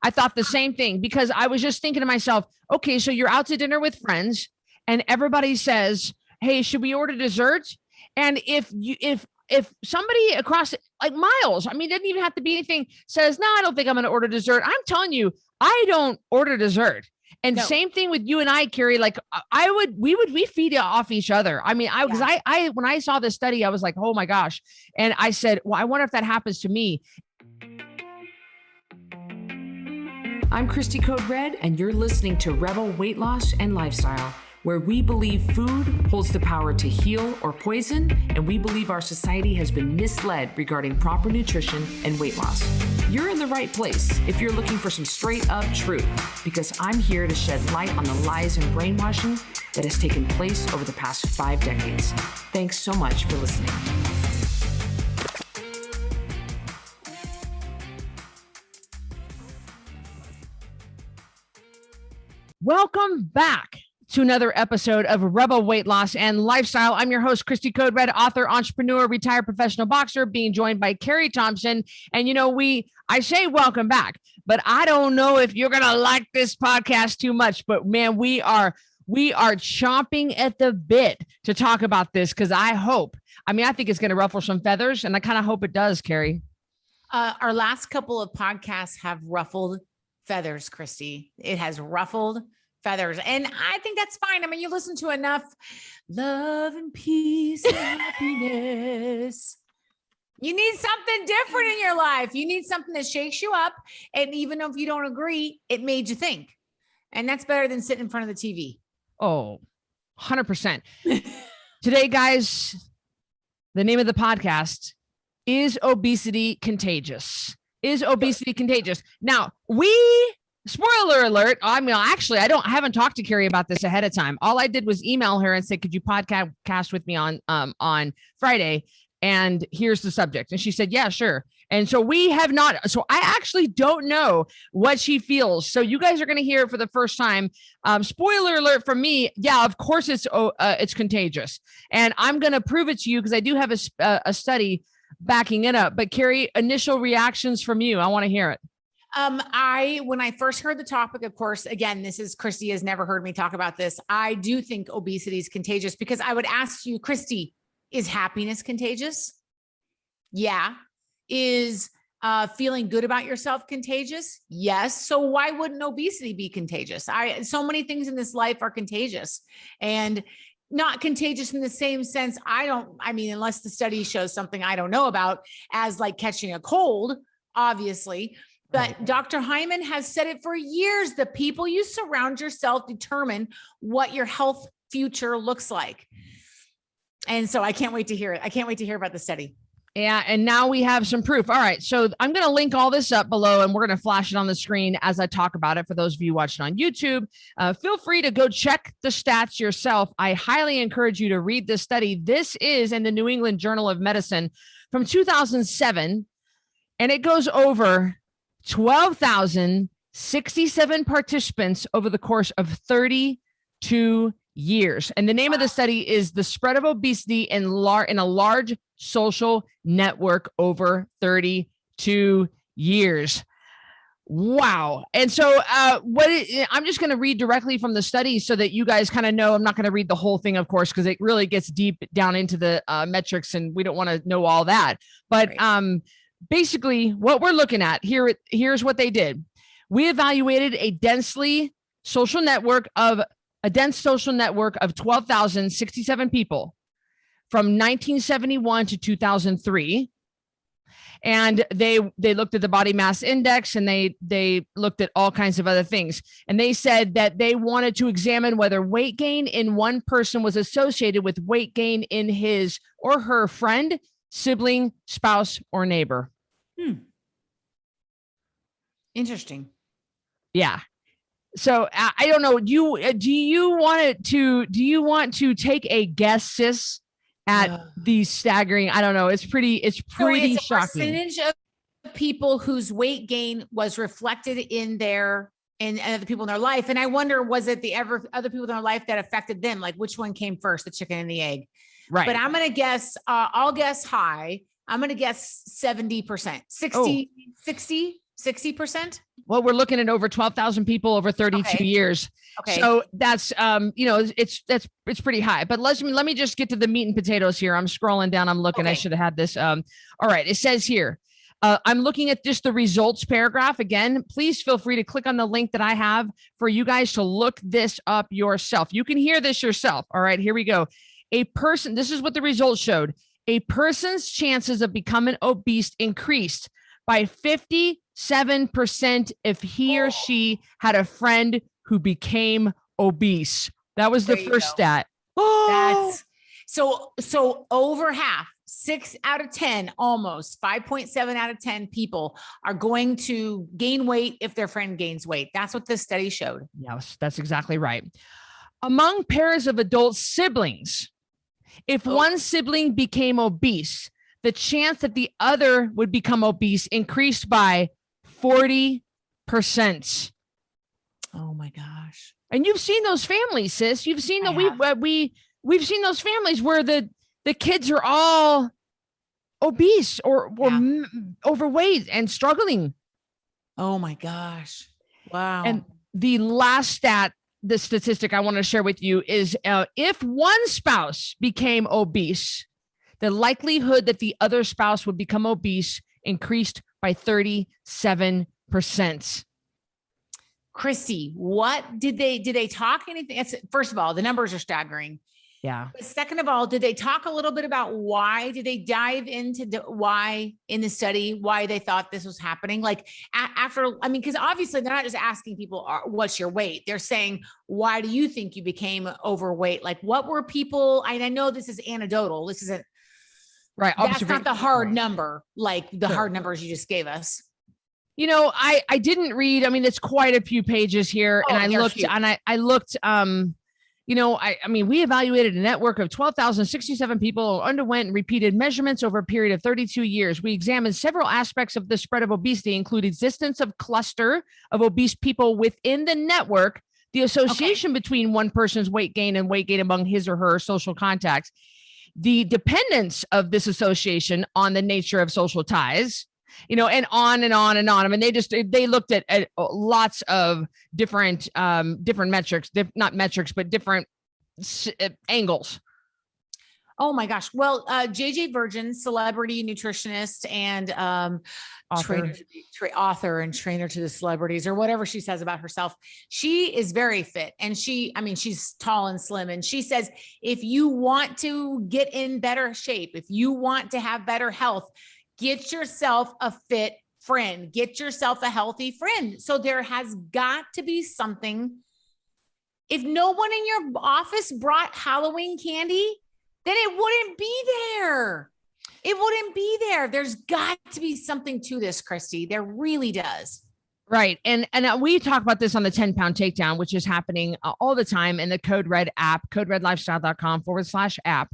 I thought the same thing because I was just thinking to myself, okay, so you're out to dinner with friends and everybody says, hey, should we order dessert? And if somebody across like miles, I mean, it doesn't even have to be anything, says, no, I don't think I'm going to order dessert. I'm telling you, I don't order dessert. And same thing with you and I, Carrie, like we feed off each other. I mean, because I, when I saw this study, I was like, oh my gosh. And I said, well, I wonder if that happens to me. I'm Cristy Code Red, and you're listening to Rebel Weight Loss and Lifestyle, where we believe food holds the power to heal or poison, and we believe our society has been misled regarding proper nutrition and weight loss. You're in the right place if you're looking for some straight up truth, because I'm here to shed light on the lies and brainwashing that has taken place over the past 5 decades. Thanks so much for listening. Welcome back to another episode of Rebel Weight Loss and Lifestyle. I'm your host, Cristy Code Red, author, entrepreneur, retired professional boxer, being joined by Carrie Thompson. And you know, I say welcome back, but I don't know if you're going to like this podcast too much, but man, we are chomping at the bit to talk about this because I think it's going to ruffle some feathers, and I kind of hope it does, Carrie. Our last couple of podcasts have ruffled feathers, Cristy. It has ruffled feathers. And I think that's fine. I mean, you listen to enough love and peace and happiness. You need something different in your life. You need something that shakes you up. And even if you don't agree, it made you think. And that's better than sitting in front of the TV. Oh, 100%. Today, guys, the name of the podcast is Obesity Contagious. Is obesity contagious? Now, spoiler alert. I mean, actually, I haven't talked to Carrie about this ahead of time. All I did was email her and say, could you podcast with me on Friday? And here's the subject. And she said, yeah, sure. And so so I actually don't know what she feels. So you guys are going to hear it for the first time. Spoiler alert from me. Yeah, of course it's contagious. And I'm going to prove it to you because I do have a study backing it up. But Carrie, initial reactions from you. I want to hear it. When I first heard the topic, of course, again, Cristy has never heard me talk about this. I do think obesity is contagious because I would ask you, Cristy, is happiness contagious? Yeah. Is feeling good about yourself contagious? Yes. So why wouldn't obesity be contagious? So many things in this life are contagious, and not contagious in the same sense. Unless the study shows something I don't know about, as like catching a cold, obviously. But Dr. Hyman has said it for years. The people you surround yourself determine what your health future looks like. And so I can't wait to hear it. I can't wait to hear about the study. Yeah. And now we have some proof. All right. So I'm going to link all this up below, and we're going to flash it on the screen as I talk about it. For those of you watching on YouTube, feel free to go check the stats yourself. I highly encourage you to read this study. This is in the New England Journal of Medicine from 2007, and it goes over 12,067 participants over the course of 32 years. And the name of the study is The Spread of Obesity in a Large Social Network Over 32 Years. Wow. And so I'm just going to read directly from the study so that you guys kind of know. I'm not going to read the whole thing, of course, because it really gets deep down into the metrics, and we don't want to know all that. But basically, what we're looking at here's what they did. We evaluated a dense social network of 12,067 people from 1971 to 2003. And they looked at the body mass index, and they looked at all kinds of other things. And they said that they wanted to examine whether weight gain in one person was associated with weight gain in his or her friend, sibling, spouse, or neighbor. Interesting. Yeah. So I don't know. Do you want to take a guess, sis, at these staggering? I don't know. It's pretty shocking. Percentage of people whose weight gain was reflected in other people in their life. And I wonder, was it the other people in their life that affected them? Like, which one came first, the chicken and the egg? Right. But I'm going to guess, I'll guess high. I'm going to guess 70%, 60, 60%? Well, we're looking at over 12,000 people over 32 years. Okay. So that's, it's pretty high, but let me just get to the meat and potatoes here. I'm scrolling down. I'm looking, I should have had this. All right. It says here, I'm looking at just the results paragraph. Again, please feel free to click on the link that I have for you guys to look this up yourself. You can hear this yourself. All right, here we go. This is what the results showed. A person's chances of becoming obese increased by 57% if he or she had a friend who became obese. That was the first stat. Oh, That's so over half, 6 out of 10, almost 5.7 out of 10 people are going to gain weight if their friend gains weight. That's what this study showed. yes, that's exactly right. Among pairs of adult siblings, if one sibling became obese, the chance that the other would become obese increased by 40%. Oh my gosh. And you've seen those families, sis. You've seen that we've seen those families where the kids are all obese or overweight and struggling. Oh my gosh. Wow. And the last the statistic I want to share with you is if one spouse became obese, the likelihood that the other spouse would become obese increased by 37%. Cristy, what did they talk anything? First of all, the numbers are staggering. Yeah. But second of all, did they talk a little bit about why? Did they dive into why in the study, why they thought this was happening? Like because obviously they're not just asking people, what's your weight? They're saying, why do you think you became overweight? Like, what were people? I know this is anecdotal. This isn't right. That's not the hard number, like the hard numbers you just gave us. I didn't read. I mean, it's quite a few pages here, and I looked. We evaluated a network of 12,067 people who underwent repeated measurements over a period of 32 years. We examined several aspects of the spread of obesity, include existence of cluster of obese people within the network, the association between one person's weight gain and weight gain among his or her social contacts, the dependence of this association on the nature of social ties, and on and on and on. I mean, they looked at lots of different metrics, not metrics, but different angles. Oh my gosh. Well, JJ Virgin, celebrity nutritionist and author and trainer to the celebrities, or whatever she says about herself. She is very fit, and she's tall and slim. And she says, if you want to get in better shape, if you want to have better health, get yourself a fit friend, get yourself a healthy friend. So there has got to be something. If no one in your office brought Halloween candy, then it wouldn't be there. It wouldn't be there. There's got to be something to this, Cristy. There really does. Right. And we talk about this on the 10-pound takedown, which is happening all the time in the Code Red app, coderedlifestyle.com/app.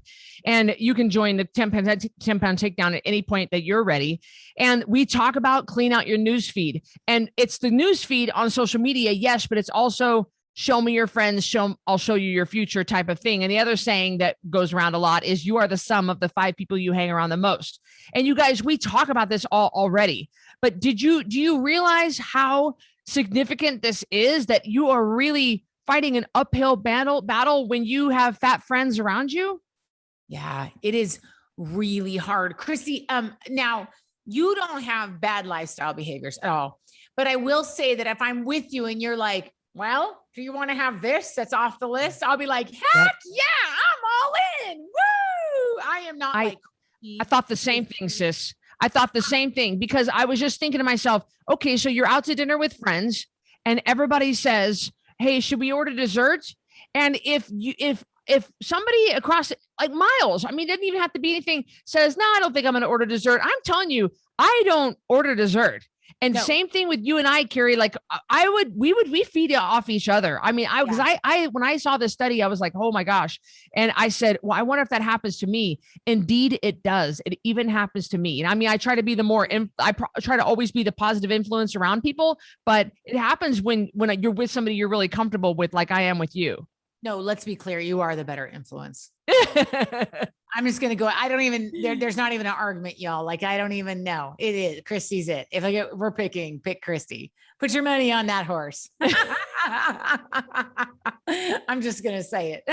And you can join the 10-pound takedown at any point that you're ready. And we talk about clean out your news feed. And it's the news feed on social media, yes, but it's also show me your friends, I'll show you your future type of thing. And the other saying that goes around a lot is you are the sum of the 5 people you hang around the most. And you guys, we talk about this all already, but do you realize how significant this is, that you are really fighting an uphill battle when you have fat friends around you? Yeah, it is really hard. Cristy, now you don't have bad lifestyle behaviors at all, but I will say that if I'm with you and you're like, well, do you want to have this that's off the list? I'll be like, heck yeah, I'm all in. Woo! I am not I thought the same thing, sis. I thought the same thing, because I was just thinking to myself, okay, so you're out to dinner with friends and everybody says, hey, should we order dessert? And if somebody across like miles, I mean, it doesn't even have to be anything, says, no, I don't think I'm going to order dessert. I'm telling you, I don't order dessert. And same thing with you and I, Carrie, like we feed off each other. I mean, when I saw this study, I was like, oh my gosh. And I said, well, I wonder if that happens to me. Indeed, it does. It even happens to me. And I mean, I try to be I try to always be the positive influence around people, but it happens when you're with somebody you're really comfortable with, like I am with you. No, let's be clear. You are the better influence. I'm just going to go. I don't even, there's not even an argument, y'all. Like, I don't even know. It is. Cristy's it. If we're pick Cristy. Put your money on that horse. I'm just going to say it.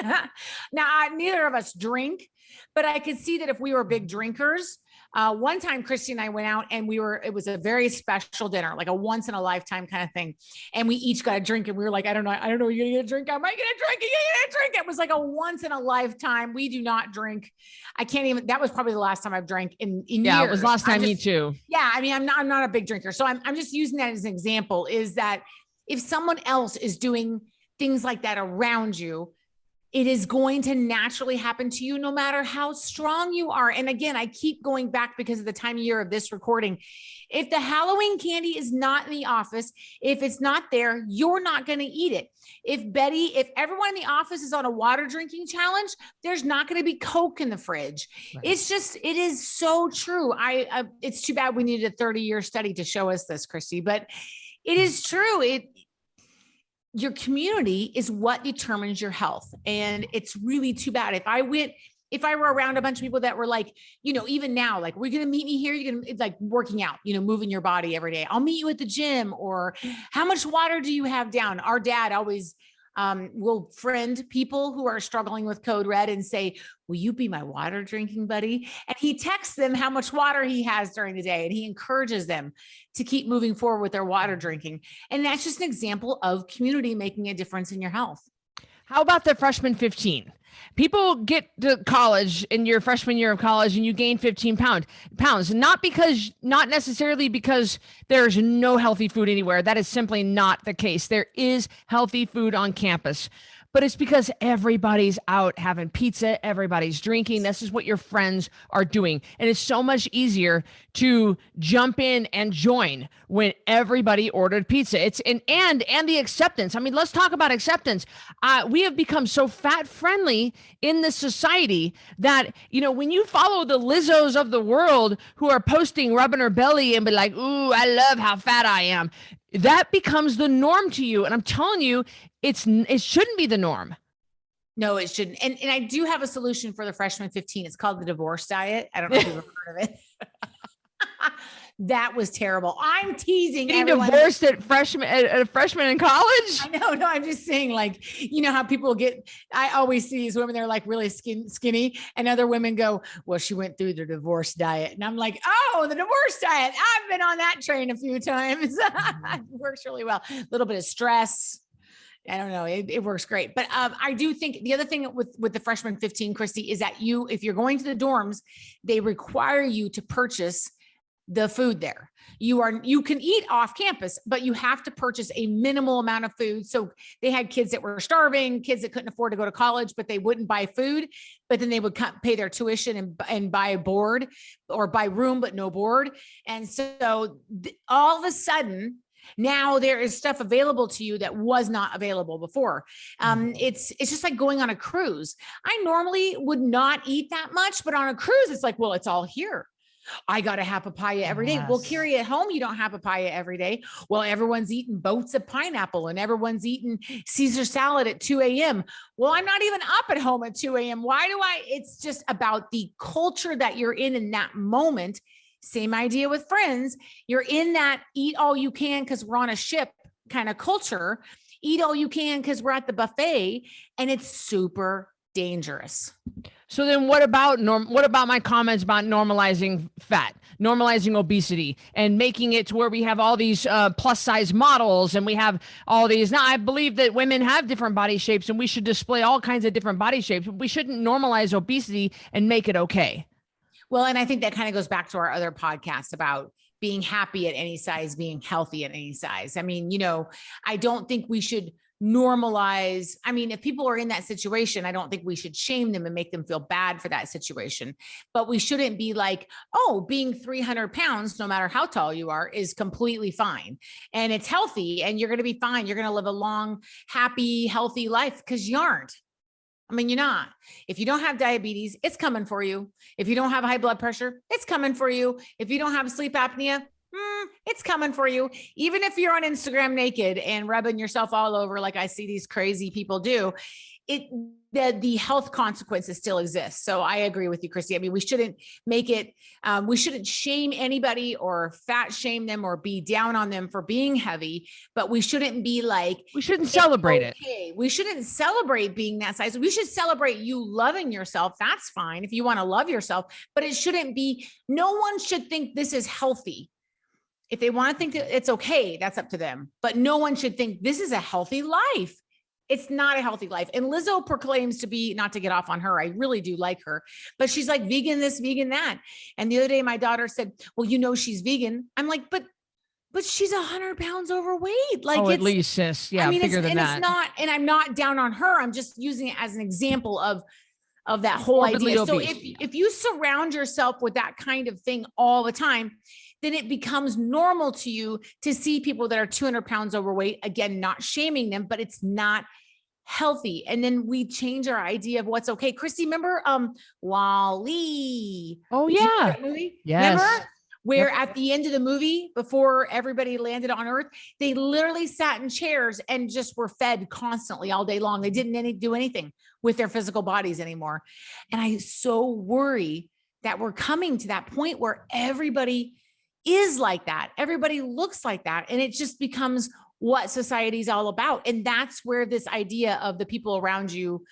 Now, neither of us drink, but I could see that if we were big drinkers, one time Cristy and I went out and it was a very special dinner, like a once in a lifetime kind of thing. And we each got a drink and we were like, I don't know. You're going to get a drink. Am I going to drink? Are you going to drink? It was like a once in a lifetime. We do not drink. I can't even, that was probably the last time I've drank in years. Yeah, it was last time, me too. Yeah. I mean, I'm not a big drinker. So I'm just using that as an example, is that if someone else is doing things like that around you, it is going to naturally happen to you no matter how strong you are. And again, I keep going back because of the time of year of this recording. If the Halloween candy is not in the office, if it's not there, you're not going to eat it. If everyone in the office is on a water drinking challenge, there's not going to be Coke in the fridge. Right. It is so true. It's too bad we needed a 30-year study to show us this, Cristy, but it is true. Your community is what determines your health. And it's really too bad. If I were around a bunch of people that were like, even now, like, we're going to meet me here. It's like working out, moving your body every day. I'll meet you at the gym. Or how much water do you have down? Our dad always will friend people who are struggling with Code Red and say, will you be my water drinking buddy? And he texts them how much water he has during the day. And he encourages them to keep moving forward with their water drinking. And that's just an example of community making a difference in your health. How about the freshman 15? People get to college in your freshman year of college and you gain 15 pounds, not necessarily because there's no healthy food anywhere. That is simply not the case. There is healthy food on campus, but it's because everybody's out having pizza, everybody's drinking. This is what your friends are doing. And it's so much easier to jump in and join when everybody ordered pizza. And the acceptance. I mean, let's talk about acceptance. We have become so fat friendly in this society that, when you follow the Lizzos of the world who are posting rubbing her belly and be like, ooh, I love how fat I am, that becomes the norm to you. And I'm telling you, it shouldn't be the norm. No, it shouldn't. And I do have a solution for the freshman 15. It's called the divorce diet. I don't know if you've ever heard of it. That was terrible. I'm teasing. Getting divorced at a freshman in college? I know. No, I'm just saying, like, how people I always see these women, they're like really skinny, and other women go, well, she went through the divorce diet. And I'm like, oh, the divorce diet. I've been on that train a few times. It works really well. A little bit of stress. I don't know. It works great. But I do think the other thing with the freshman 15, Cristy, is that if you're going to the dorms, they require you to purchase the food there. You can eat off campus, but you have to purchase a minimal amount of food. So they had kids that were starving, kids that couldn't afford to go to college, but they wouldn't buy food, but then they would pay their tuition and buy a board, or buy room, but no board. And so all of a sudden, now there is stuff available to you that was not available before. It's just like going on a cruise. I normally would not eat that much, but on a cruise, it's like, well, it's all here. I got to have papaya every day. Yes. Well, Carrie, at home, you don't have papaya every day. Well, everyone's eating boats of pineapple and everyone's eating Caesar salad at 2 a.m. Well, I'm not even up at home at 2 a.m. It's just about the culture that you're in that moment. Same idea with friends. You're in that eat all you can because we're on a ship kind of culture. Eat all you can because we're at the buffet, and it's super dangerous. So then what about my comments about normalizing fat, normalizing obesity, and making it to where we have all these plus size models, and we have all these. Now, I believe that women have different body shapes and we should display all kinds of different body shapes, but we shouldn't normalize obesity and make it okay. Well, and I think that kind of goes back to our other podcast about being happy at any size, being healthy at any size. I mean, I don't think we should normalize. I mean, if people are in that situation, I don't think we should shame them and make them feel bad for that situation, but we shouldn't be like, oh, being 300 pounds, no matter how tall you are, is completely fine. And it's healthy and you're going to be fine. You're going to live a long, happy, healthy life, because you aren't. I mean, you're not. If you don't have diabetes, it's coming for you. If you don't have high blood pressure, it's coming for you. If you don't have sleep apnea, it's coming for you. Even if you're on Instagram naked and rubbing yourself all over, like I see these crazy people do, the health consequences still exist. So I agree with you, Cristy. I mean, we shouldn't make it, we shouldn't shame anybody or fat shame them or be down on them for being heavy, but we shouldn't be like, we shouldn't celebrate it. We shouldn't celebrate being that size. We should celebrate you loving yourself. That's fine if you want to love yourself, but it shouldn't be, no one should think this is healthy. If they want to think that it's okay, that's up to them, but no one should think this is a healthy life. It's not a healthy life. And Lizzo proclaims to be, not to get off on her, I really do like her, but she's like vegan this, vegan that. And the other day, my daughter said, well, you know, she's vegan. I'm like, but she's 100 pounds overweight. Like, at least, sis. Yeah, I mean, bigger than that. It's not, and I'm not down on her. I'm just using it as an example of that whole idea. So if you surround yourself with that kind of thing all the time, then it becomes normal to you to see people that are 200 pounds overweight, again, not shaming them, but it's not healthy. And then we change our idea of what's okay. Cristy, remember Wall-E? Oh yeah. Movie? Yes. Remember? Where at the end of the movie, before everybody landed on Earth, they literally sat in chairs and just were fed constantly all day long. They didn't do anything with their physical bodies anymore. And I so worry that we're coming to that point where everybody is like that. Everybody looks like that. And it just becomes what society's all about. And that's where this idea of the people around you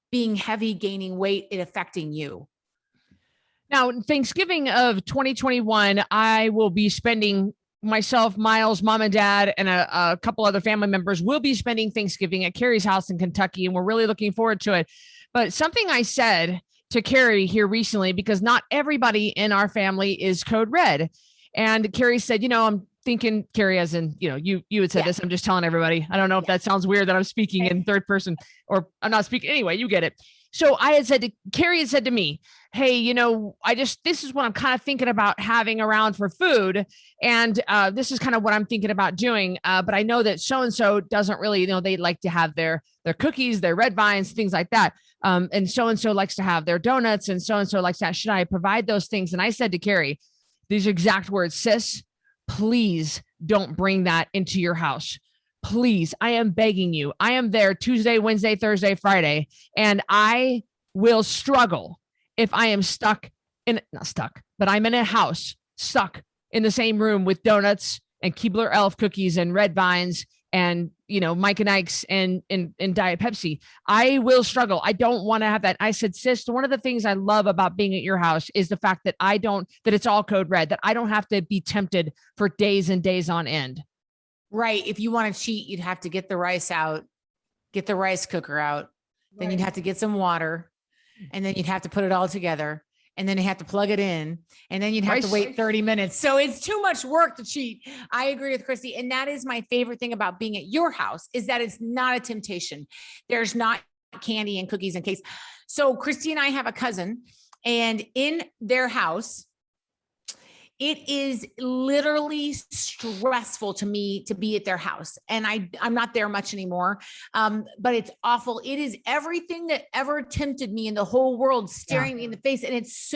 being heavy, gaining weight, it affecting you. Now, Thanksgiving of 2021, I will be spending, myself, Miles, mom and dad, and a couple other family members will be spending Thanksgiving at Carrie's house in Kentucky. And we're really looking forward to it. But something I said to Carrie here recently, because not everybody in our family is code red. And Carrie said, you know, I'm thinking, Carrie, as in, you know, you had said this, I'm just telling everybody. I don't know if that sounds weird that I'm speaking in third person, or I'm not speaking. Anyway, you get it. So I had said Carrie had said to me, hey, you know, this is what I'm kind of thinking about having around for food. And this is kind of what I'm thinking about doing. But I know that so-and-so doesn't really, you know, they like to have their cookies, their red vines, things like that. And so-and-so likes to have their donuts, and so-and-so likes that. Should I provide those things? And I said to Carrie, these exact words, sis, please don't bring that into your house. Please, I am begging you. I am there Tuesday, Wednesday, Thursday, Friday, and I will struggle if I am but I'm in a house stuck in the same room with donuts and Keebler Elf cookies and red vines and, you know, Mike and Ike's and Diet Pepsi. I will struggle. I don't want to have that. I said, sis, one of the things I love about being at your house is the fact that that it's all code red, that I don't have to be tempted for days and days on end. Right. If you want to cheat, you'd have to get the rice out, get the rice cooker out. Then you'd have to get some water, and then you'd have to put it all together. And then you have to plug it in, and then you'd have to wait 30 minutes. So it's too much work to cheat. I agree with Cristy. And that is my favorite thing about being at your house, is that it's not a temptation. There's not candy and cookies and cakes. So Cristy and I have a cousin, and in their house, it is literally stressful to me to be at their house. And I'm not there much anymore. But it's awful. It is everything that ever tempted me in the whole world staring me in the face. And it's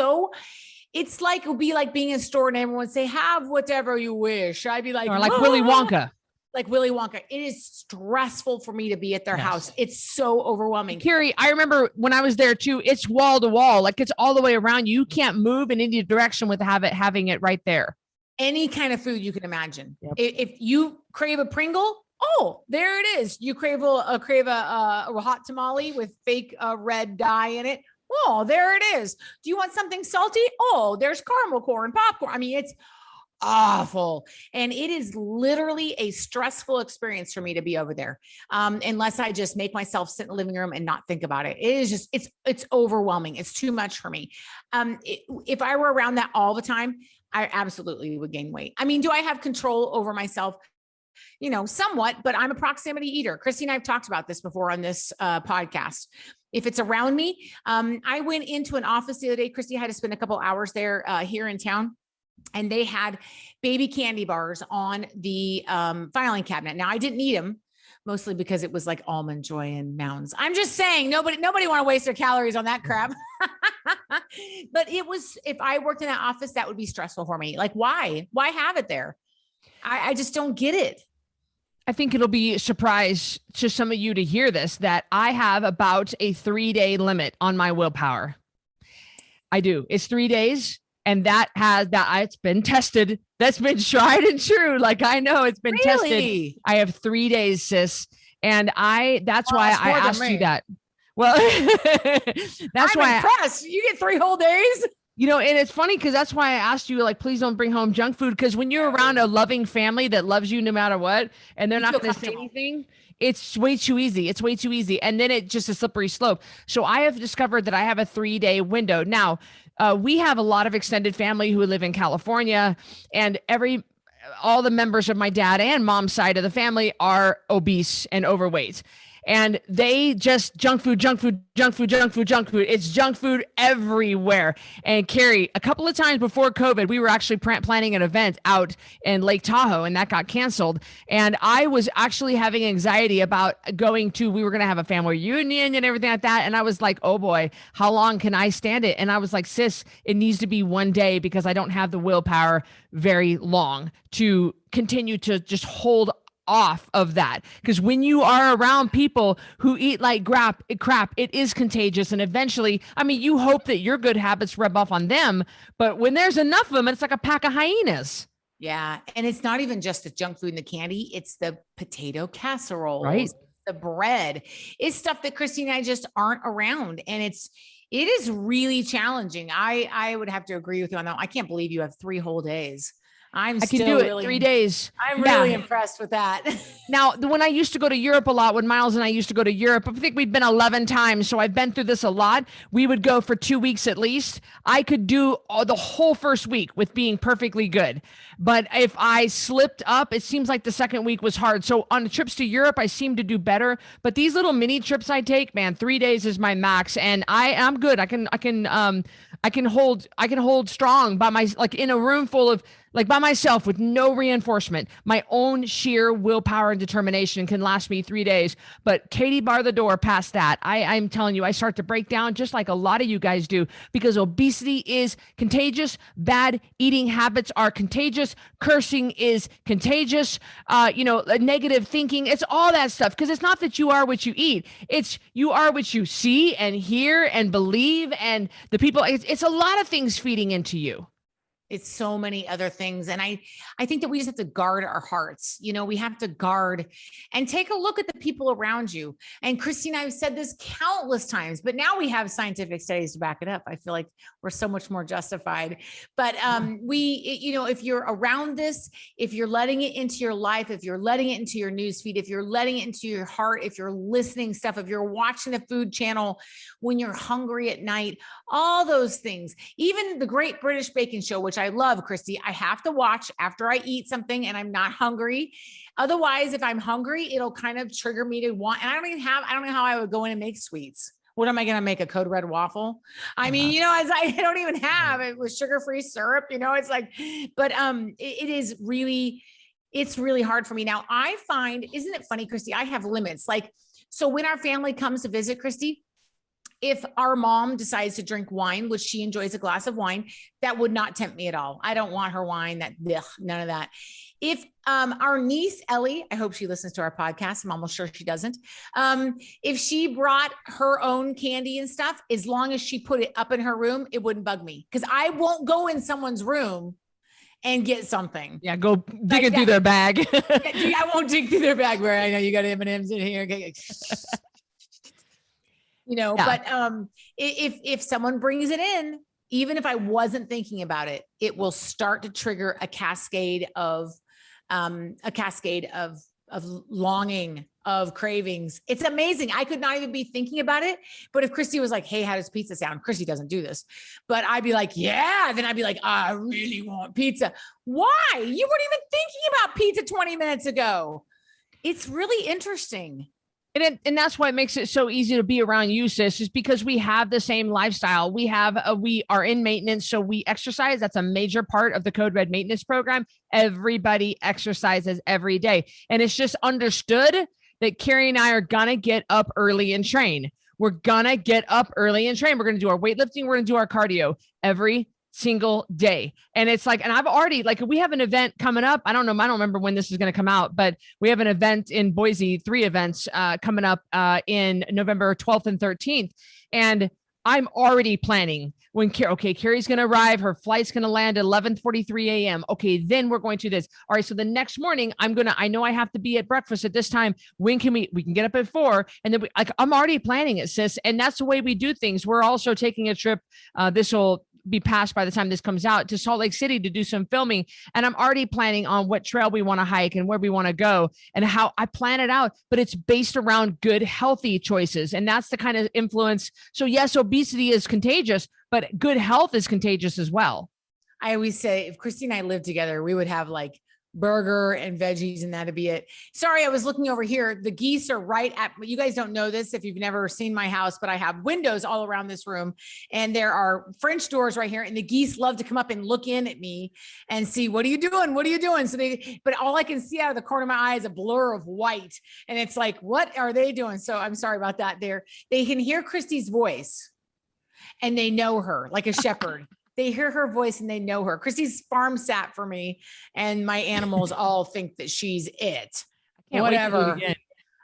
like, it would be like being in a store and everyone would say, have whatever you wish. I'd be like, or like Willy Wonka. Like Willy Wonka. It is stressful for me to be at their house. It's so overwhelming. Carrie, I remember when I was there too, it's wall to wall, like it's all the way around. You can't move in any direction with having it right there. Any kind of food you can imagine. Yep. If you crave a Pringle, oh, there it is. You crave a hot tamale with fake red dye in it. Oh, there it is. Do you want something salty? Oh, there's caramel corn, popcorn. I mean, it's awful. And it is literally a stressful experience for me to be over there. Unless I just make myself sit in the living room and not think about it. It is just, it's overwhelming. It's too much for me. If I were around that all the time, I absolutely would gain weight. I mean, do I have control over myself? You know, somewhat, but I'm a proximity eater. Cristy and I have talked about this before on this podcast. If it's around me, I went into an office the other day. Cristy had to spend a couple hours there here in town. And they had baby candy bars on the filing cabinet. Now I didn't eat them, mostly because it was like Almond Joy and Mounds. I'm just saying, nobody want to waste their calories on that crap. But it was, if I worked in that office, that would be stressful for me. Like, why have it there? I just don't get it. I think it'll be a surprise to some of you to hear this, that I have about a 3-day limit on my willpower. I do. It's 3 days. And it's been tested. That's been tried and true. Like, I know it's been tested. I have 3 days, sis. And that's why I asked you that. Well, that's I'm why impressed. You get 3 whole days. And it's funny because that's why I asked you, like, please don't bring home junk food. Because when you're around a loving family that loves you no matter what, and they're not going to say anything, it's way too easy. It's way too easy. And then it's just a slippery slope. So I have discovered that I have a 3-day window. Now, we have a lot of extended family who live in California, and all the members of my dad and mom's side of the family are obese and overweight. And they just junk food. It's junk food everywhere. And Carrie, a couple of times before COVID, we were actually planning an event out in Lake Tahoe, and that got canceled. And I was actually having anxiety about we were going to have a family reunion and everything like that. And I was like, oh boy, how long can I stand it? And I was like, sis, it needs to be 1 day, because I don't have the willpower very long to continue to just hold off of that. Because when you are around people who eat like crap, it is contagious. And eventually, you hope that your good habits rub off on them, but when there's enough of them, it's like a pack of hyenas. Yeah. And it's not even just the junk food and the candy. It's the potato casseroles, right? The bread. It's stuff that Cristy and I just aren't around. And it is really challenging. I would have to agree with you on that. I can't believe you have 3 whole days. I can do it 3 days. I'm really impressed with that. Now, when I used to go to Europe a lot, when Miles and I used to go to Europe, I think we've been 11 times. So I've been through this a lot. We would go for 2 weeks at least. I could do the whole first week with being perfectly good. But if I slipped up, it seems like the second week was hard. So on the trips to Europe, I seem to do better. But these little mini trips I take, man, 3 days is my max. And I'm good. I can hold strong in a room full of, by myself with no reinforcement. My own sheer willpower and determination can last me 3 days. But Katie bar the door past that. I'm telling you, I start to break down just like a lot of you guys do, because obesity is contagious. Bad eating habits are contagious. Cursing is contagious. Negative thinking. It's all that stuff. Because it's not that you are what you eat. It's you are what you see and hear and believe. And the people, it's a lot of things feeding into you. It's so many other things. And I think that we just have to guard our hearts. We have to guard and take a look at the people around you. And Cristy and I have said this countless times, but now we have scientific studies to back it up. I feel like we're so much more justified. But if you're around this, if you're letting it into your life, if you're letting it into your newsfeed, if you're letting it into your heart, if you're listening stuff, if you're watching the Food Channel when you're hungry at night, all those things, even the Great British Baking Show, which I love, Cristy, I have to watch after I eat something and I'm not hungry. Otherwise, if I'm hungry, it'll kind of trigger me to want, and I don't know how I would go in and make sweets. What am I going to make, a Code Red waffle? I don't even have it with sugar-free syrup, it's like, but it's really hard for me. Now I find, isn't it funny, Cristy, I have limits. So when our family comes to visit, Cristy, if our mom decides to drink wine, which she enjoys a glass of wine, that would not tempt me at all. I don't want her wine, none of that. If our niece, Ellie, I hope she listens to our podcast. I'm almost sure she doesn't. If she brought her own candy and stuff, as long as she put it up in her room, it wouldn't bug me, because I won't go in someone's room and get something. Yeah, go digging through their bag. I won't dig through their bag where I know you got M&Ms in here. But if someone brings it in, even if I wasn't thinking about it, it will start to trigger a cascade of longing, of cravings. It's amazing. I could not even be thinking about it. But if Cristy was like, hey, how does pizza sound? Cristy doesn't do this, but I'd be like, yeah. Then I'd be like, I really want pizza. Why? You weren't even thinking about pizza 20 minutes ago. It's really interesting. And that's why it makes it so easy to be around you, sis, is because we have the same lifestyle. We are in maintenance. So we exercise. That's a major part of the Code Red maintenance program. Everybody exercises every day. And it's just understood that Carrie and I are going to get up early and train. we're gonna get up early and train. We're gonna do our weightlifting. We're gonna do our cardio every single day. And it's like, and I've already, like, we have an event coming up. I don't remember when this is going to come out, but we have an event in Boise, 3 events coming up in November 12th and 13th. And I'm already planning when Carrie's going to arrive. Her flight's going to land at 11:43 a.m. Okay, then we're going to this. All right. So the next morning I know I have to be at breakfast at this time. When can we can get up at 4? And then I'm already planning it, sis. And that's the way we do things. We're also taking a trip. This will be passed by the time this comes out, to Salt Lake City to do some filming. And I'm already planning on what trail we want to hike and where we want to go and how I plan it out, but it's based around good, healthy choices. And that's the kind of influence. So yes, obesity is contagious, but good health is contagious as well. I always say if Cristy and I lived together, we would have like burger and veggies and that'd be it. Sorry, I was looking over here. The geese are right at, you guys don't know this if you've never seen my house, but I have windows all around this room and there are French doors right here. And the geese love to come up and look in at me and see, what are you doing? What are you doing? So but all I can see out of the corner of my eye is a blur of white. And it's like, what are they doing? So I'm sorry about that. They can hear Cristy's voice and they know her like a shepherd. They hear her voice and they know her. Cristy's farm sat for me and my animals all think that she's it. Whatever.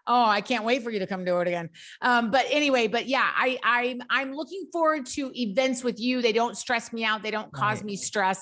Oh, I can't wait for you to come do it again. But yeah, I'm looking forward to events with you. They don't stress me out. They don't cause me stress.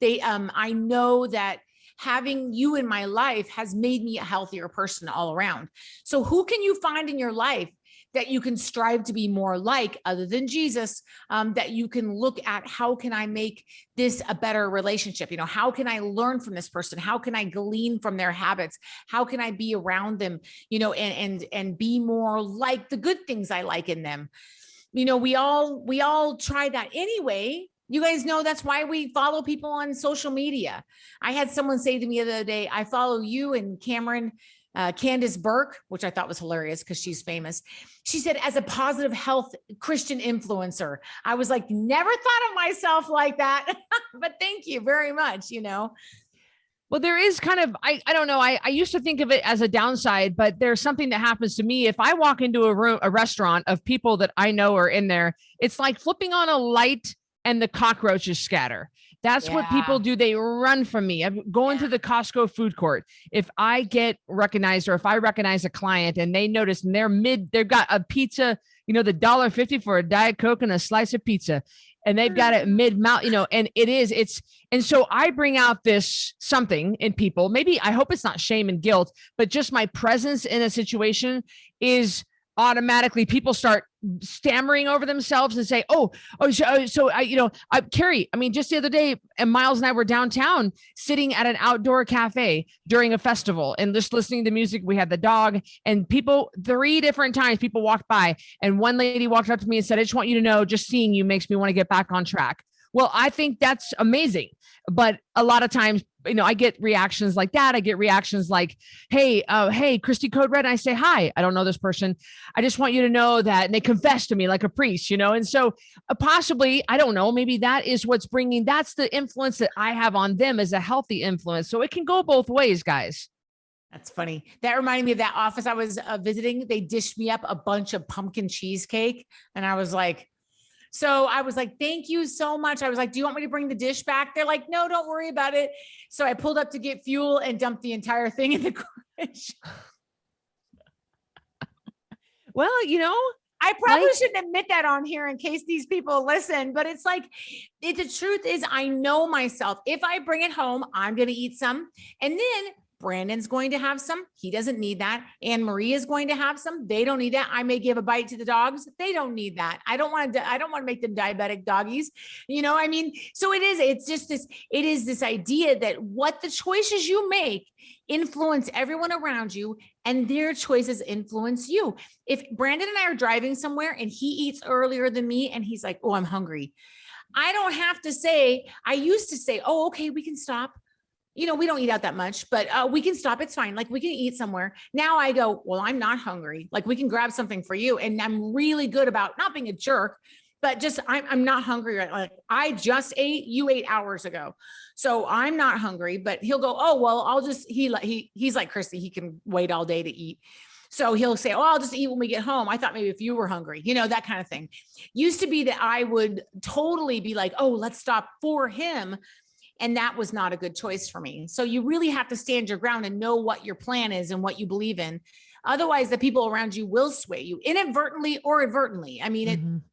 I know that having you in my life has made me a healthier person all around. So who can you find in your life that you can strive to be more like, other than Jesus, that you can look at, how can I make this a better relationship? How can I learn from this person? How can I glean from their habits? How can I be around them, and be more like the good things I like in them? We all try that anyway. You guys know that's why we follow people on social media. I had someone say to me the other day, I follow you and Cameron, Candace Burke, which I thought was hilarious because she's famous. She said, as a positive health Christian influencer. I was like, never thought of myself like that, but thank you very much. Well, there is kind of, I don't know. I used to think of it as a downside, but there's something that happens to me. If I walk into a restaurant of people that I know are in there, it's like flipping on a light and the cockroaches scatter. That's what people do. They run from me. I'm going to the Costco food court. If I get recognized, or if I recognize a client and they notice and they've got a pizza, the $1.50 for a Diet Coke and a slice of pizza, and they've got it mid-mouth, and and so I bring out this something in people. Maybe I hope it's not shame and guilt, but just my presence in a situation automatically people start stammering over themselves and say, Carrie, just the other day, and Miles and I were downtown sitting at an outdoor cafe during a festival and just listening to music. We had the dog, and 3 different times people walked by, and one lady walked up to me and said, I just want you to know, just seeing you makes me want to get back on track. Well, I think that's amazing. But a lot of times, I get reactions like that. I get reactions like, hey, Cristy Code Red. And I say, hi, I don't know this person. I just want you to know that. And they confess to me like a priest, And so possibly, I don't know, maybe that is that's the influence that I have on them, as a healthy influence. So it can go both ways, guys. That's funny. That reminded me of that office I was visiting. They dished me up a bunch of pumpkin cheesecake. And I was like, thank you so much. I was like, do you want me to bring the dish back? They're like, no, don't worry about it. So I pulled up to get fuel and dumped the entire thing in the garbage. Well, I probably shouldn't admit that on here in case these people listen, but it's like, the truth is, I know myself. If I bring it home, I'm going to eat some. And then Brandon's going to have some. He doesn't need that. Anne Marie is going to have some. They don't need that. I may give a bite to the dogs. They don't need that. I don't want to make them diabetic doggies. So it is this idea that what the choices you make influence everyone around you, and their choices influence you. If Brandon and I are driving somewhere and he eats earlier than me and he's like, oh, I'm hungry, I don't have to say, I used to say, oh, okay, we can stop. We don't eat out that much, but we can stop. It's fine. Like, we can eat somewhere. Now I go, well, I'm not hungry. Like, we can grab something for you. And I'm really good about not being a jerk, but just, I'm not hungry. Like, I just ate, you 8 hours ago. So I'm not hungry, but he'll go, oh, well, he's like Cristy. He can wait all day to eat. So he'll say, oh, I'll just eat when we get home. I thought maybe if you were hungry, that kind of thing. Used to be that I would totally be like, oh, let's stop for him. And that was not a good choice for me. So you really have to stand your ground and know what your plan is and what you believe in. Otherwise, the people around you will sway you inadvertently or advertently. I mean,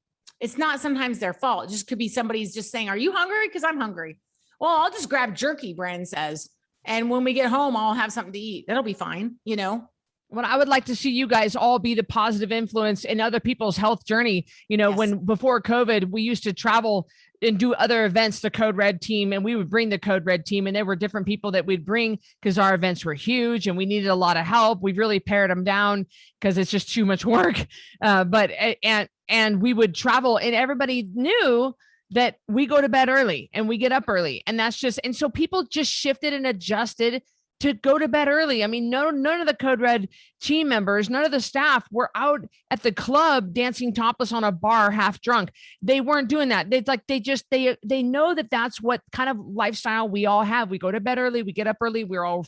it's not sometimes their fault. It just could be somebody's just saying, are you hungry? Because I'm hungry. Well, I'll just grab jerky, Brandon says. And when we get home, I'll have something to eat. That'll be fine, Well, I would like to see you guys all be the positive influence in other people's health journey. Yes. When before COVID, we used to travel and do other events, the Code Red team, and we would bring the Code Red team, and there were different people that we'd bring because our events were huge and we needed a lot of help. We really pared them down because it's just too much work. And we would travel, and everybody knew that we go to bed early and we get up early. And and so people just shifted and adjusted to go to bed early. I mean, none of the Code Red team members, none of the staff were out at the club dancing topless on a bar, half drunk. They weren't doing that. They know that that's what kind of lifestyle we all have. We go to bed early, we get up early, we're all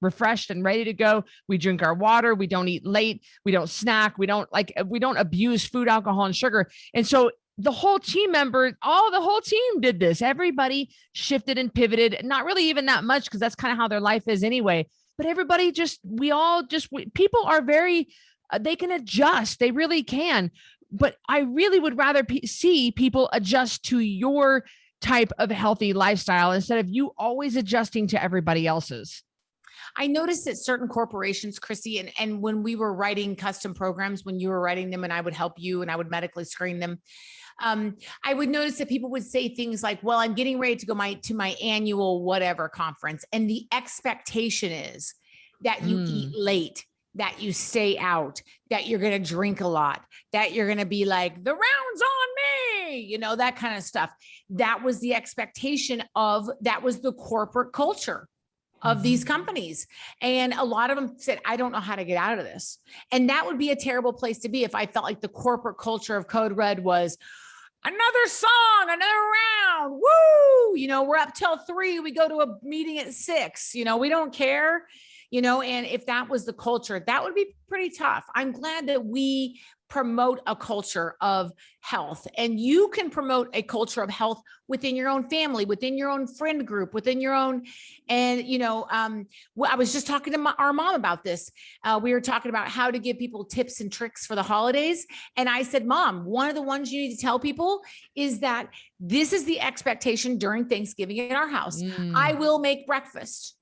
refreshed and ready to go. We drink our water. We don't eat late. We don't snack. We don't abuse food, alcohol, and sugar. And so the whole team did this. Everybody shifted and pivoted, not really even that much because that's kind of how their life is anyway. But everybody people are they can adjust. They really can. But I really would rather see people adjust to your type of healthy lifestyle instead of you always adjusting to everybody else's. I noticed that certain corporations, Cristy, and when we were writing custom programs, when you were writing them and I would help you and I would medically screen them, I would notice that people would say things like, well, I'm getting ready to go to my annual whatever conference. And the expectation is that you eat late, that you stay out, that you're going to drink a lot, that you're going to be like, the round's on me, that kind of stuff. That was the expectation that was the corporate culture of these companies. And a lot of them said, I don't know how to get out of this. And that would be a terrible place to be if I felt like the corporate culture of Code Red was another song, another round. Woo! We're up till 3. We go to a meeting at 6. We don't care. And if that was the culture, that would be pretty tough. I'm glad that we promote a culture of health, and you can promote a culture of health within your own family, within your own friend group, within your own. And, I was just talking to our mom about this. We were talking about how to give people tips and tricks for the holidays. And I said, Mom, one of the ones you need to tell people is that this is the expectation during Thanksgiving in our house. I will make breakfast.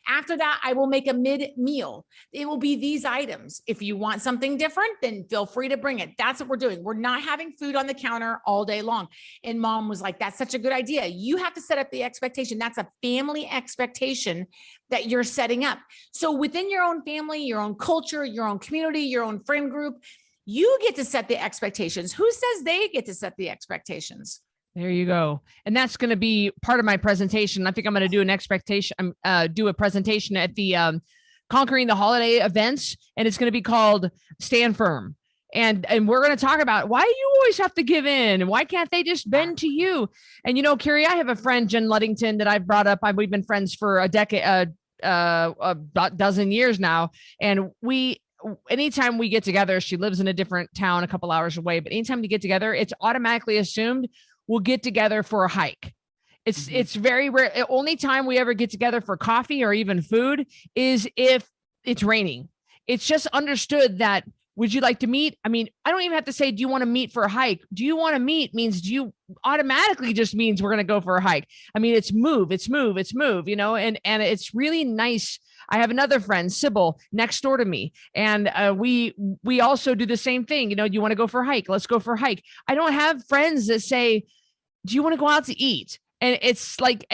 After that, I will make a mid-meal. It will be these items. If you want something different, then feel free to bring it. That's what we're doing. We're not having food on the counter all day long. And Mom was like, that's such a good idea. You have to set up the expectation. That's a family expectation that you're setting up. So within your own family, your own culture, your own community, your own friend group, you get to set the expectations. Who says they get to set the expectations? There you go. And that's going to be part of my presentation. I think I'm going to do a presentation at the Conquering the Holiday events, and it's going to be called Stand Firm. And we're going to talk about why you always have to give in and why can't they just bend to you? And, Carrie, I have a friend, Jen Luddington, that I've brought up. We've been friends for a decade, about dozen years now. And anytime we get together, she lives in a different town, a couple hours away, but anytime we get together, it's automatically assumed we'll get together for a hike. It's very rare. The only time we ever get together for coffee or even food is if it's raining. It's just understood that, would you like to meet? I mean, I don't even have to say, do you want to meet for a hike? Do you want to meet means automatically just means we're going to go for a hike. I mean, it's move, and it's really nice. I have another friend, Sybil, next door to me. And we also do the same thing. You want to go for a hike? Let's go for a hike. I don't have friends that say, do you want to go out to eat? And it's like,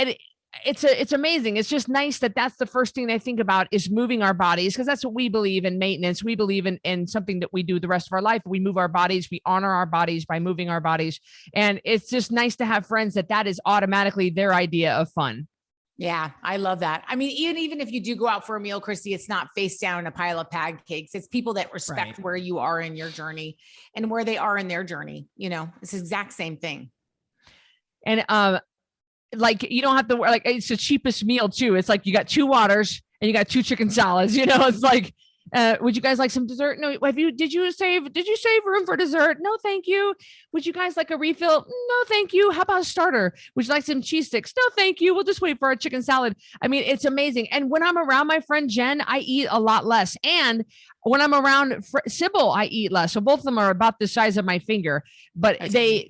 it's amazing. It's just nice that that's the first thing they think about is moving our bodies, because that's what we believe in maintenance. We believe in something that we do the rest of our life. We move our bodies. We honor our bodies by moving our bodies. And it's just nice to have friends that is automatically their idea of fun. Yeah, I love that. I mean, even if you do go out for a meal, Cristy, it's not face down in a pile of pancakes. It's people that respect where you are in your journey and where they are in their journey. It's the exact same thing. And you don't have to it's the cheapest meal too. It's like you got 2 waters and you got 2 chicken salads. It's like Would you guys like some dessert? No. Did you save room for dessert? No, thank you. Would you guys like a refill? No, thank you. How about a starter? Would you like some cheese sticks? No, thank you. We'll just wait for our chicken salad. I mean, it's amazing. And when I'm around my friend Jen, I eat a lot less. And when I'm around Sybil, I eat less. So both of them are about the size of my finger, but they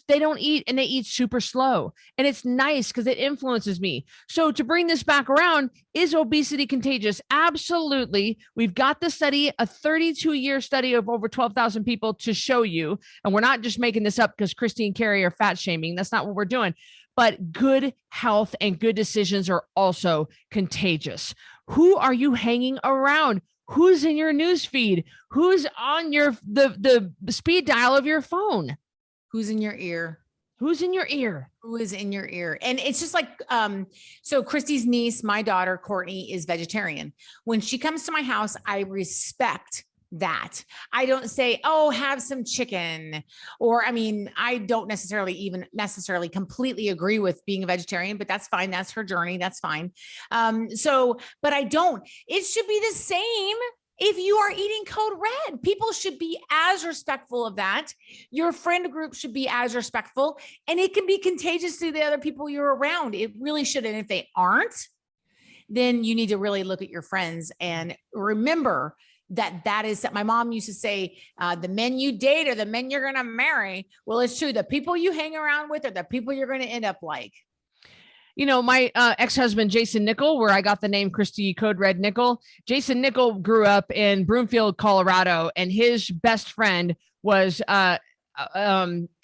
don't eat, and they eat super slow. And it's nice because it influences me. So to bring this back around, is obesity contagious? Absolutely. We've got the study, a 32-year study of over 12,000 people to show you. And we're not just making this up because Cristy and Carrie are fat shaming. That's not what we're doing. But good health and good decisions are also contagious. Who are you hanging around? Who's in your news feed? Who's on the speed dial of your phone? Who's in your ear? Who's in your ear? Who is in your ear? And it's just like, so Christy's niece, my daughter, Courtney, is vegetarian. When she comes to my house, I respect that. I don't say, oh, have some chicken. Or, I mean, I don't necessarily completely agree with being a vegetarian, but that's fine. That's her journey. That's fine. But I don't, it should be the same. If you are eating code red, people should be as respectful of that. Your friend group should be as respectful, and it can be contagious to the other people you're around. It really should. And if they aren't, then you need to really look at your friends and remember that is that my mom used to say, the men you date are the men you're going to marry. Well, it's true. The people you hang around with are the people you're going to end up like. You know, my ex-husband, Jason Nickel, where I got the name Cristy Code Red Nickel. Jason Nickel grew up in Broomfield, Colorado, and his best friend was,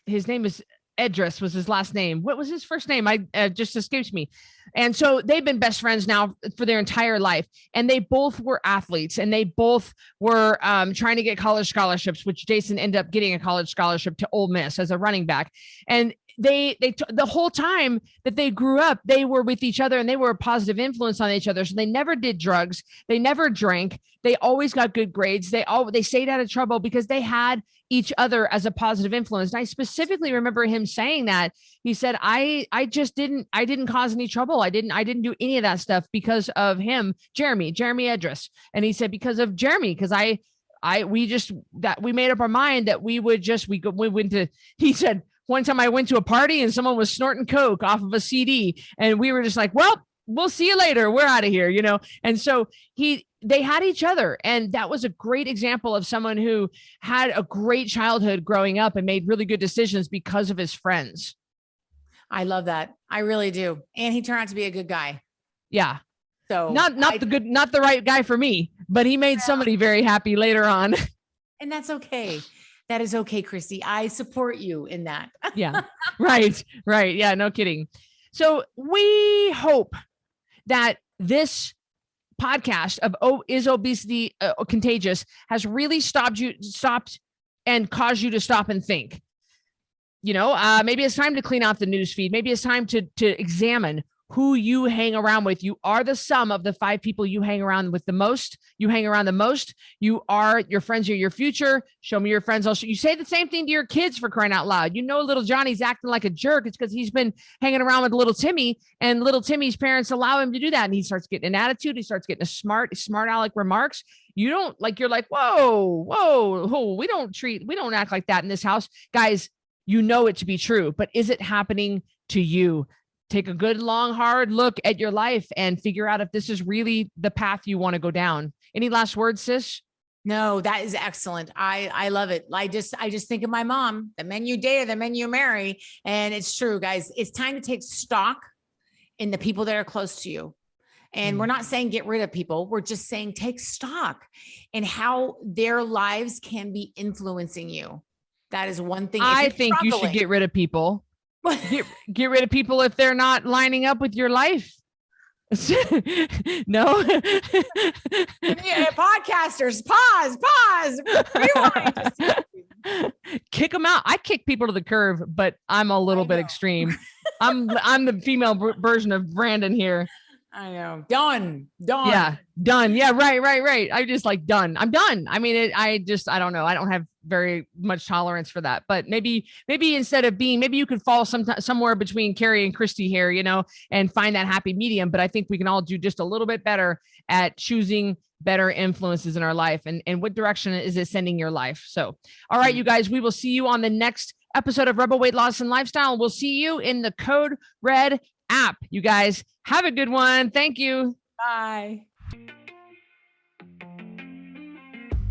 his name is Edris was his last name. What was his first name? Just escapes me. And so they've been best friends now for their entire life. And they both were athletes, and they both were trying to get college scholarships, which Jason ended up getting a college scholarship to Ole Miss as a running back. And the whole time that they grew up, they were with each other, and they were a positive influence on each other. So they never did drugs. They never drank. They always got good grades. They stayed out of trouble because they had each other as a positive influence. And I specifically remember him saying that. He said, I didn't cause any trouble. I didn't do any of that stuff because of him, Jeremy Edris. And he said, because of Jeremy, because we made up our mind that we went to, he said, one time I went to a party and someone was snorting coke off of a CD, and we were just like, well, we'll see you later. We're out of here, you know? And so they had each other. And that was a great example of someone who had a great childhood growing up and made really good decisions because of his friends. I love that. I really do. And he turned out to be a good guy. Yeah. So not the right guy for me, but he made somebody very happy later on. And that's okay. That is okay, Cristy. I support you in that. Yeah. Right. Yeah. No kidding. So we hope that this podcast of Is Obesity Contagious has really stopped and caused you to stop and think. You know, maybe it's time to clean out the news feed. Maybe it's time to examine who you hang around with. You are the sum of the 5 people you hang around with the most. You hang around the most. Your friends are your future. Show me your friends. Also, you say the same thing to your kids, for crying out loud. You know, little Johnny's acting like a jerk. It's because he's been hanging around with little Timmy, and little Timmy's parents allow him to do that. And he starts getting an attitude. He starts getting smart aleck remarks. You're like, whoa, we don't act like that in this house. Guys, you know it to be true, but is it happening to you? Take a good, long, hard look at your life and figure out if this is really the path you want to go down. Any last words, sis? No, that is excellent. I love it. I just think of my mom, the men you date are the men you marry. And it's true, guys. It's time to take stock in the people that are close to you. And we're not saying get rid of people. We're just saying take stock in how their lives can be influencing you. That is one thing. I think you should get rid of people. Get rid of people if they're not lining up with your life. No. Yeah, podcasters, pause. Rewind. Kick them out. I kick people to the curb, but I'm a little bit extreme. I'm the female version of Brandon here. I know. Done. Yeah. Done. Yeah. Right. I just like done. I'm done. I mean, I don't know. I don't have very much tolerance for that, but maybe instead of maybe you could fall somewhere between Carrie and Cristy here, you know, and find that happy medium. But I think we can all do just a little bit better at choosing better influences in our life, and what direction is it sending your life? So, all right, you guys, we will see you on the next episode of Rebel Weight Loss and Lifestyle. We'll see you in the Code Red app. You guys have a good one. Thank you. Bye.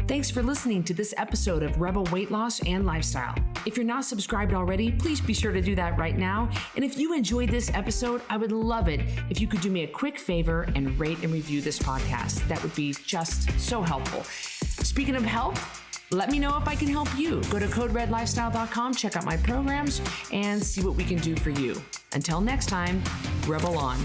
Thanks for listening to this episode of Rebel Weight Loss and Lifestyle. If you're not subscribed already, please be sure to do that right now. And if you enjoyed this episode, I would love it if you could do me a quick favor and rate and review this podcast. That would be just so helpful. Speaking of help, let me know if I can help you. Go to coderedlifestyle.com, check out my programs, and see what we can do for you. Until next time, Rebel on.